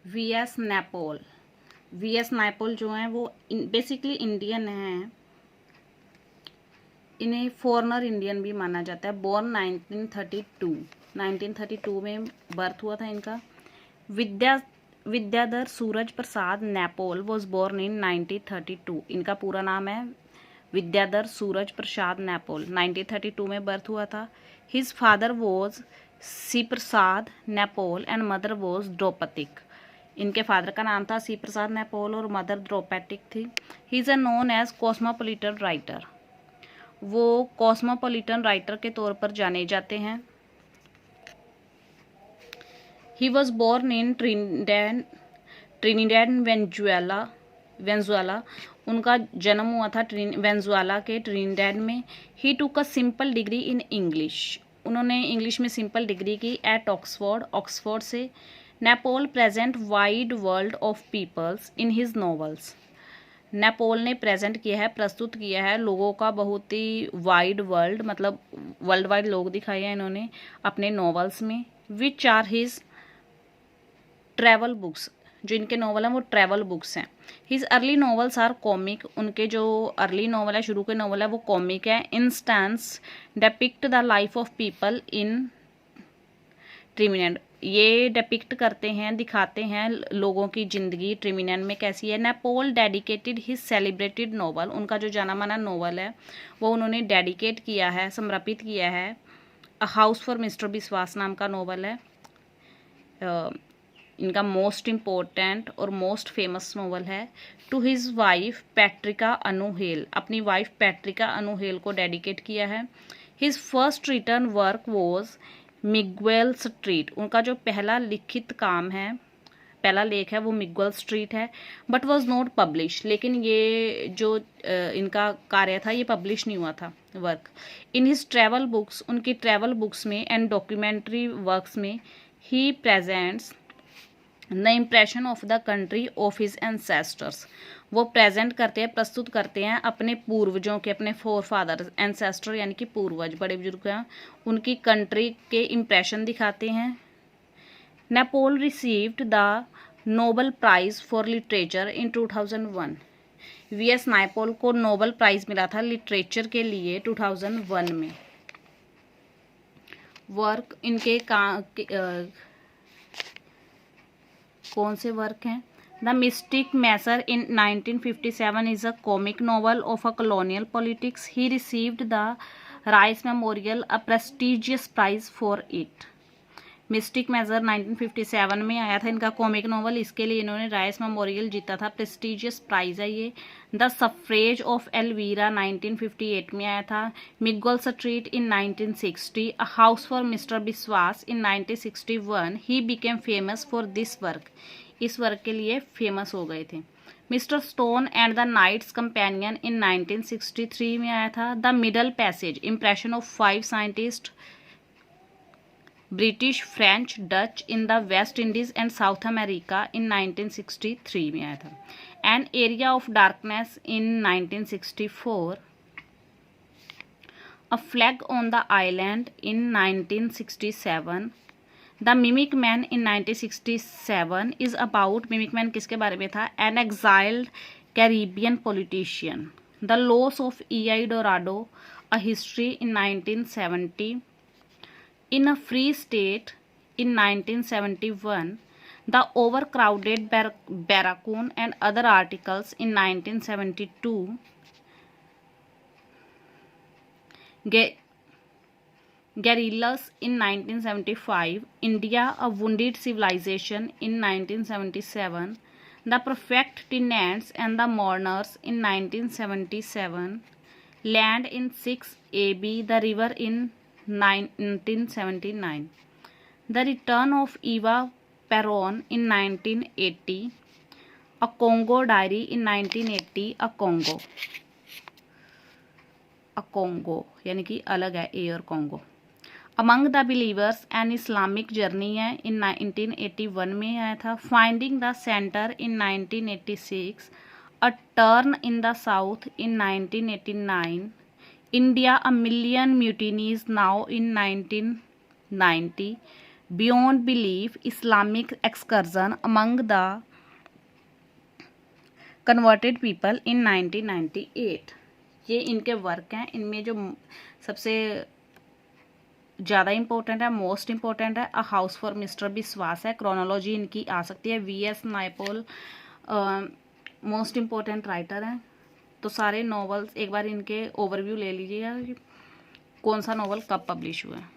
VS नैपोल। VS नैपोल जो हैं वो बेसिकली इंडियन हैं, इन्हें फॉरेनर इंडियन भी माना जाता है। बोर्न 1932 में बर्थ हुआ था इनका। विद्याधर सूरज प्रसाद नैपोल वॉज बोर्न इन 1932। इनका पूरा नाम है विद्याधर सूरज प्रसाद नैपोल। 1932 में बर्थ हुआ था। His father was Seepersad Naipaul and mother was Droapatie. इनके फादर का नाम था सी प्रसाद नैपोल और मदर द्रौपदिक थी। He is known as cosmopolitan writer. वो कॉस्मोपॉलिटन राइटर के तौर पर जाने जाते हैं। He was born in Trinidad Venezuela. उनका जन्म हुआ था वेनेजुएला के ट्रिनिडेड में। He took a simple degree in English. उन्होंने इंग्लिश में सिंपल डिग्री की एट ऑक्सफोर्ड से। Naipaul present wide world of peoples in his novels. Naipaul ने प्रेजेंट किया है, प्रस्तुत किया है लोगों का बहुत ही वाइड वर्ल्ड, मतलब वर्ल्ड वाइड लोग दिखाए हैं इन्होंने अपने नॉवेल्स में। Which are his travel books. जो इनके नॉवल हैं वो ट्रैवल बुक्स हैं। His early novels are comic. उनके जो अर्ली नॉवल है, शुरू के नॉवल है, वो कॉमिक है। Instance depict the life of people in Trinidad. ये डिपिक्ट करते हैं, दिखाते हैं लोगों की ज़िंदगी ट्रिनिडेड में कैसी है। नैपोल डेडिकेटेड हिज सेलिब्रेटेड नॉवल। उनका जो जाना माना नॉवल है वो उन्होंने डेडिकेट किया है, समर्पित किया है। A house for mister Biswas नाम का नॉवल है। इनका मोस्ट इम्पोर्टेंट और मोस्ट फेमस नॉवल है। To his wife Patricia Ann Hale. अपनी वाइफ पैट्रिका अनुहेल को डेडिकेट किया है। His first written work was Miguel Street. उनका जो पहला लिखित काम है, पहला लेख है, वो मिगुएल स्ट्रीट है। But was not publish. लेकिन ये जो इनका कार्य था ये पब्लिश नहीं हुआ था work. In his travel books, उनकी ट्रैवल बुक्स में एंड डॉक्यूमेंट्री वर्क्स में he presents the impression of the country of his ancestors. वो प्रेजेंट करते हैं, प्रस्तुत करते हैं अपने पूर्वजों के, अपने फोर फादर, एंसेस्टर यानी कि पूर्वज, बड़े बुजुर्ग हैं, उनकी कंट्री के इम्प्रेशन दिखाते हैं। Naipaul received the Nobel prize for literature in 2001। V S Naipaul को नोबल प्राइज मिला था लिटरेचर के लिए 2001 में। वर्क इनके कौन से वर्क हैं? The Mystic Masseur in 1957 is a comic novel of a colonial politics. He received the Rhys Memorial, a prestigious prize for it. Mystic Masseur 1957 में आया था इनका कॉमिक नॉवल, इसके लिए इन्होंने राइस मेमोरियल जीता था, प्रेस्टिजियस प्राइज है ये। द सफ्रेज ऑफ एलवीरा 1958 में आया था। Miguel Street in 1960। A house for mister Biswas in 1961। He became famous for this work. इस वर्क के लिए फेमस हो गए थे। Mister Stone and the Knights Companion in 1963 में आया था। The Middle Passage, impression of 5 scientist, British, French, Dutch in the West Indies and South America in 1963 में आया था। An area of darkness in 1964। A flag on the island in 1967। The mimic man in 1967 is about, mimic man किसके बारे में था? An exiled Caribbean politician. The loss of El. Dorado, a history in 1970। In a free state in 1971, The Overcrowded Barracoon and Other Articles in 1972, Guerrillas in 1975, India, A Wounded Civilization in 1977, The Perfect Tenants and the Mourners in 1977, Land in 6 AB, The River in 1979, The Return of Eva Peron in 1980, A Congo Diary in 1980, A Congo यानी कि अलग है, air Congo. Among the believers an Islamic journey है, इन 1981 में आया था। Finding the centre in 1986, a turn in the south in 1989, India, a million mutinies now in 1990, beyond belief, Islamic excursion among the converted people in 1998। ये इनके work हैं। इनमें जो सबसे ज़्यादा इंपॉर्टेंट है, मोस्ट इंपॉर्टेंट है अ हाउस फॉर मिस्टर बिस्वास है। क्रोनोलॉजी इनकी आ सकती है VS. Naipaul most important writer हैं। तो सारे नॉवेल्स एक बार इनके ओवरव्यू ले लीजिएगा कि कौन सा नॉवल कब पब्लिश हुआ है।